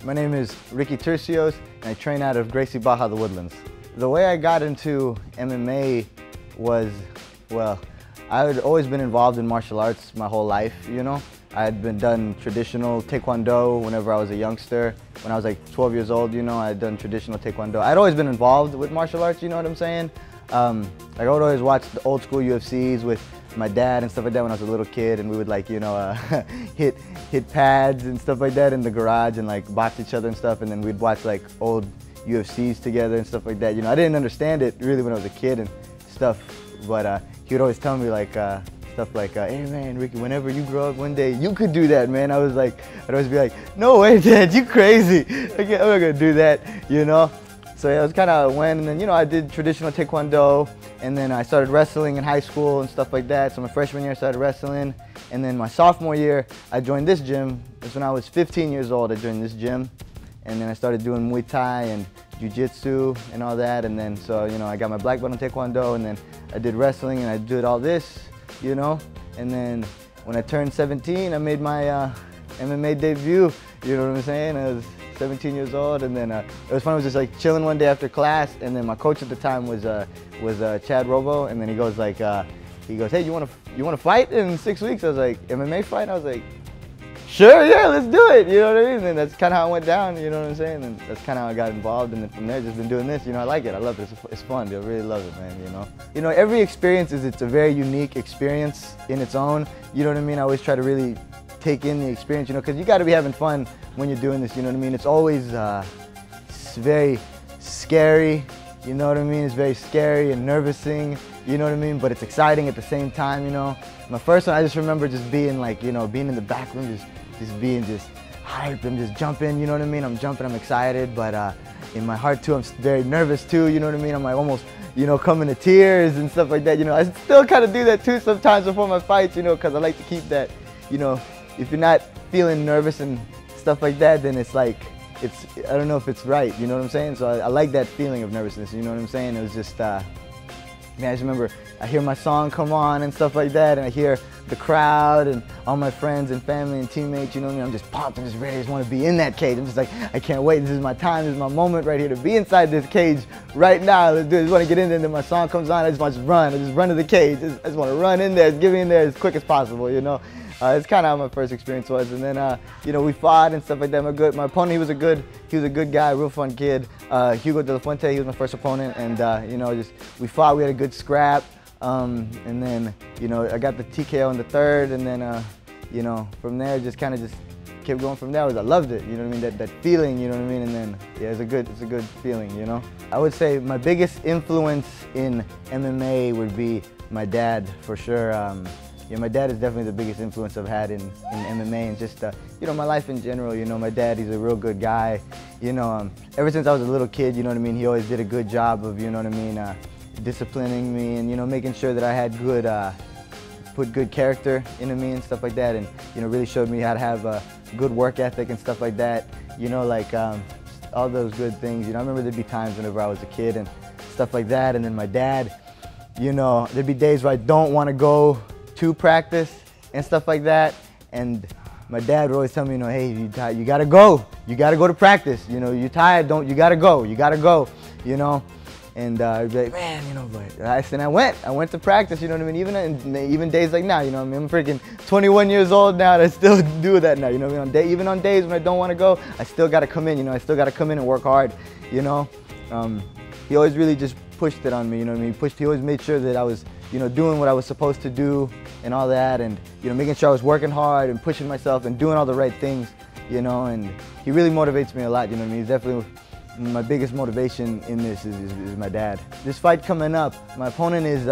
My name is Ricky Turcios, and I train out of Gracie, Baja, the Woodlands. The way I got into MMA was, well, I had always been involved in martial arts my whole life, you know. I had done traditional Taekwondo whenever I was a youngster. When I was like 12 years old, you know, I had done traditional Taekwondo. I'd always been involved with martial arts, you know what I'm saying? Like I would always watch the old school UFCs with my dad and stuff like that when I was a little kid, and we would like, you know, hit pads and stuff like that in the garage and like box each other and stuff, and then we'd watch like old UFCs together and stuff like that. You know, I didn't understand it really when I was a kid and stuff, but he would always tell me like stuff like, hey man, Ricky, whenever you grow up one day, you could do that, man. I was like, I'd always be like, no way, Dad, you crazy. I'm not gonna do that, you know? So yeah, it was kind of when, and then, you know, I did traditional Taekwondo, and then I started wrestling in high school and stuff like that. So my freshman year I started wrestling, and then my sophomore year I joined this gym. That's when I was 15 years old. I joined this gym, and then I started doing Muay Thai and Jiu-Jitsu and all that, and then so, you know, I got my black belt in Taekwondo, and then I did wrestling and I did all this, you know, and then when I turned 17 I made my MMA debut, you know what I'm saying? I was 17 years old, and then it was fun. I was just like chilling one day after class, and then my coach at the time was Chad Robo, and then he goes, hey, you want to fight in 6 weeks? I was like, MMA fight? I was like, sure, yeah, let's do it. You know what I mean? And that's kind of how it went down. You know what I'm saying? And that's kind of how I got involved, and then from there, just been doing this. You know, I like it. I love it. It's fun. I really love it, man. You know, every experience it's a very unique experience in its own. You know what I mean? I always try to really take in the experience, you know, because you got to be having fun when you're doing this, you know what I mean? It's always it's very scary, you know what I mean? It's very scary and nervousing, you know what I mean? But it's exciting at the same time, you know? My first one, I just remember just being like, you know, being in the back room, just being hyped, I'm just jumping, you know what I mean? I'm jumping, I'm excited, but in my heart too, I'm very nervous too, you know what I mean? I'm like almost, you know, coming to tears and stuff like that, you know? I still kind of do that too sometimes before my fights, you know, because I like to keep that, you know, if you're not feeling nervous and stuff like that, then it's like, I don't know if it's right, you know what I'm saying? So I like that feeling of nervousness, you know what I'm saying? It was just, man, I just remember I hear my song come on and stuff like that, and I hear the crowd and all my friends and family and teammates, you know what I mean? I'm just pumped, I'm just ready, I just want to be in that cage. I'm just like, I can't wait, this is my time, this is my moment right here to be inside this cage right now. Let's do it, I just want to get in there, and then my song comes on, I just want to run to the cage. I just want to run in there, get me in there as quick as possible, you know? It's kind of how my first experience was, and then you know, we fought and stuff like that. My opponent, he was a good guy, real fun kid. Hugo De La Fuente, he was my first opponent, and you know, we fought. We had a good scrap, and then you know, I got the TKO in the third, and then you know, from there just kept going from there. I loved it, you know what I mean? That feeling, you know what I mean? And then yeah, it's a good feeling, you know. I would say my biggest influence in MMA would be my dad, for sure. Yeah, my dad is definitely the biggest influence I've had in MMA, and just you know, my life in general. You know, my dad, he's a real good guy. You know, ever since I was a little kid, you know what I mean, he always did a good job of, you know what I mean, disciplining me, and you know, making sure that I had put good character into me and stuff like that, and you know, really showed me how to have a good work ethic and stuff like that. You know, like all those good things. You know, I remember there'd be times whenever I was a kid and stuff like that, and then my dad, you know, there'd be days where I don't want to go to practice and stuff like that, and my dad would always tell me, you know, hey, you gotta go to practice, you know, you're tired, you gotta go, you know, and I'd be like, man, you know, but I went to practice, you know what I mean, even days like now, you know what I mean, I'm freaking 21 years old now, and I still do that now, you know what I mean, even on days when I don't want to go, I still gotta come in, you know, I still gotta come in and work hard, you know. He always really just pushed it on me, you know what I mean, he always made sure that I was, you know, doing what I was supposed to do and all that, and you know, making sure I was working hard and pushing myself and doing all the right things, you know, and he really motivates me a lot, you know what I mean. He's definitely my biggest motivation in this is my dad. This fight coming up, my opponent is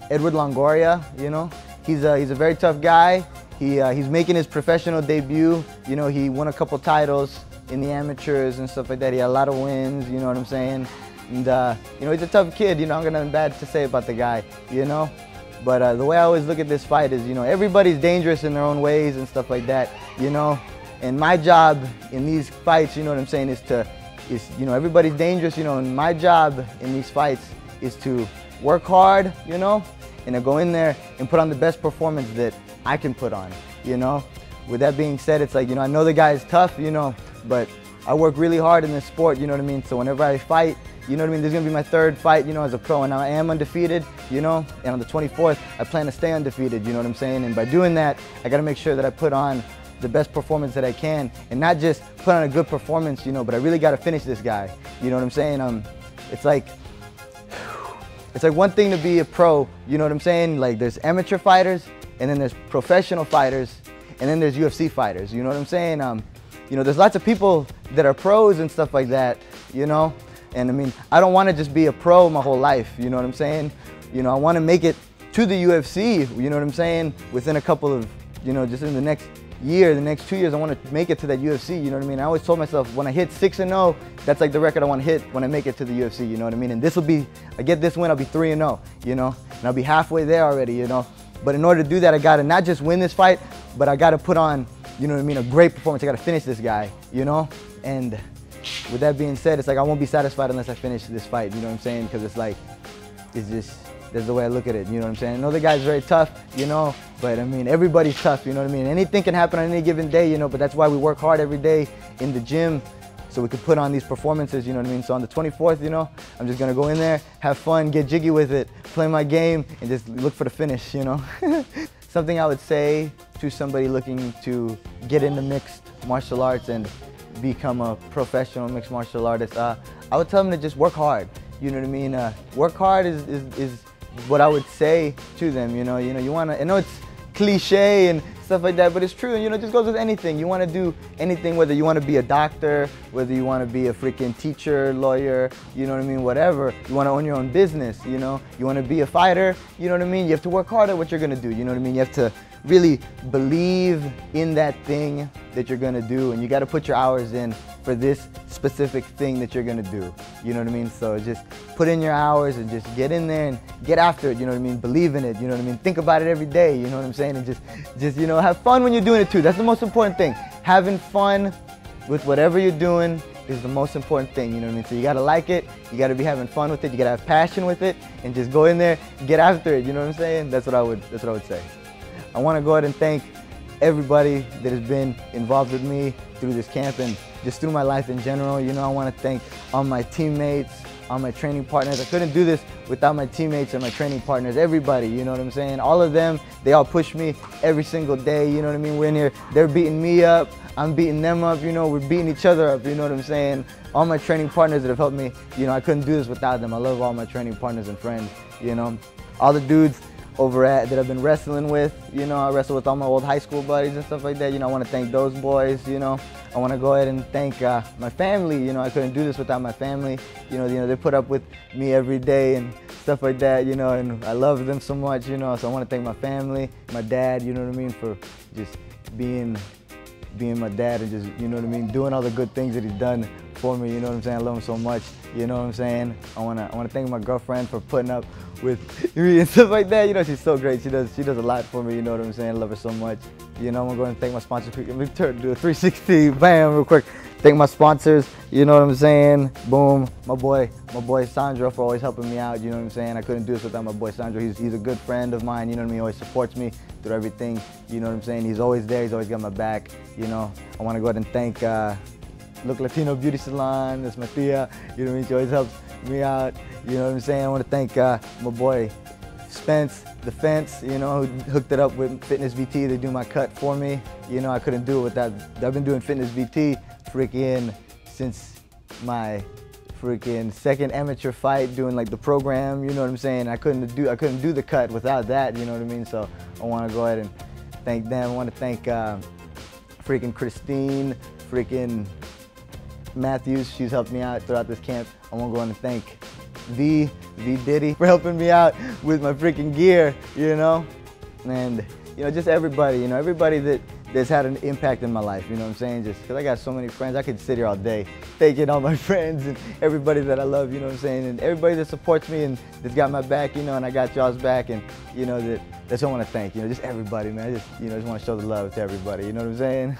Edward Longoria, you know. He's a very tough guy. He's making his professional debut, you know, he won a couple titles in the amateurs and stuff like that. He had a lot of wins, you know what I'm saying. And you know, he's a tough kid, you know, I'm got nothing bad to say about the guy, you know. But the way I always look at this fight is, you know, everybody's dangerous in their own ways and stuff like that, you know. And my job in these fights, you know what I'm saying, is you know, everybody's dangerous, you know, and my job in these fights is to work hard, you know, and to go in there and put on the best performance that I can put on, you know. With that being said, it's like, you know, I know the guy is tough, you know, but I work really hard in this sport, you know what I mean? So whenever I fight, you know what I mean, this is gonna be my third fight, you know, as a pro, and I am undefeated, you know, and on the 24th, I plan to stay undefeated, you know what I'm saying? And by doing that, I gotta make sure that I put on the best performance that I can, and not just put on a good performance, you know, but I really gotta finish this guy, you know what I'm saying? It's like one thing to be a pro, you know what I'm saying? Like there's amateur fighters, and then there's professional fighters, and then there's UFC fighters, you know what I'm saying? You know, there's lots of people that are pros and stuff like that, you know? And I mean, I don't want to just be a pro my whole life, you know what I'm saying? You know, I want to make it to the UFC, you know what I'm saying? Within a couple of, you know, just in the next year, the next 2 years, I want to make it to that UFC, you know what I mean? I always told myself, when I hit 6-0, that's like the record I want to hit when I make it to the UFC, you know what I mean? And this will be, I get this win, I'll be 3-0, you know? And I'll be halfway there already, you know? But in order to do that, I got to not just win this fight, but I got to put on, you know what I mean, a great performance. I got to finish this guy, you know? And with that being said, it's like I won't be satisfied unless I finish this fight, you know what I'm saying? Because it's like, it's just, that's the way I look at it, you know what I'm saying? I know the guy's very tough, you know, but I mean, everybody's tough, you know what I mean? Anything can happen on any given day, you know, but that's why we work hard every day in the gym so we can put on these performances, you know what I mean? So on the 24th, you know, I'm just gonna go in there, have fun, get jiggy with it, play my game, and just look for the finish, you know? Something I would say to somebody looking to get into mixed martial arts and become a professional mixed martial artist, I would tell them to just work hard, you know what I mean? Work hard is what I would say to them, you know, you wanna, I know it's cliche and stuff like that, but it's true, and you know, it just goes with anything. You wanna do anything, whether you wanna be a doctor, whether you wanna be a freaking teacher, lawyer, you know what I mean, whatever. You wanna own your own business, you know? You wanna be a fighter, you know what I mean? You have to work hard at what you're gonna do, you know what I mean? You have to really believe in that thing that you're gonna do, and you gotta put your hours in for this specific thing that you're gonna do, you know what I mean? So just put in your hours and just get in there and get after it, you know what I mean? Believe in it, you know what I mean? Think about it every day, you know what I'm saying? And just you know, have fun when you're doing it too. That's the most important thing. Having fun with whatever you're doing is the most important thing, you know what I mean? So you gotta like it, you gotta be having fun with it, you gotta have passion with it, and just go in there, get after it, you know what I'm saying? That's what I would say. I wanna go ahead and thank everybody that has been involved with me through this camp and just through my life in general. You know, I want to thank all my teammates, all my training partners. I couldn't do this without my teammates and my training partners, everybody, you know what I'm saying? All of them, they all push me every single day, you know what I mean? We're in here, they're beating me up, I'm beating them up, you know, we're beating each other up, you know what I'm saying? All my training partners that have helped me, you know, I couldn't do this without them. I love all my training partners and friends, you know? All the dudes over at that I've been wrestling with, you know, I wrestle with all my old high school buddies and stuff like that, you know, I want to thank those boys, you know. I want to go ahead and thank my family, you know, I couldn't do this without my family, you know, they put up with me every day and stuff like that, you know, and I love them so much, you know, so I want to thank my family, my dad, you know what I mean, for just being my dad and just, you know what I mean, doing all the good things that he's done for me, you know what I'm saying, I love him so much, you know what I'm saying. I want to thank my girlfriend for putting up with me and stuff like that, you know, she's so great, she does a lot for me, you know what I'm saying, I love her so much. You know, I'm going to thank my sponsors. Let me do a 360, bam, real quick. Thank my sponsors, you know what I'm saying, boom. My boy Sandro for always helping me out, you know what I'm saying. I couldn't do this without my boy Sandro. He's a good friend of mine, you know what I mean, he always supports me through everything, you know what I'm saying. He's always there, he's always got my back, you know. I want to go ahead and thank Look Latino Beauty Salon, that's my tia, you know what I mean, she always helps me out, you know what I'm saying. I want to thank my boy Spence, the Fence, you know, who hooked it up with Fitness VT. They do my cut for me. You know, I couldn't do it without, I've been doing Fitness VT freaking since my freaking second amateur fight, doing like the program, you know what I'm saying? I couldn't do the cut without that, you know what I mean? So I want to go ahead and thank them. I want to thank freaking Christine, freaking Matthews. She's helped me out throughout this camp. I want to go ahead and thank V Diddy for helping me out with my freaking gear, you know, and you know, just everybody, you know, everybody that's had an impact in my life, you know what I'm saying, just because I got so many friends. I could sit here all day thanking all my friends and everybody that I love, you know what I'm saying, and everybody that supports me and that's got my back, you know, and I got y'all's back, and you know, that's what I want to thank, you know, just everybody, man. I just want to show the love to everybody, you know what I'm saying.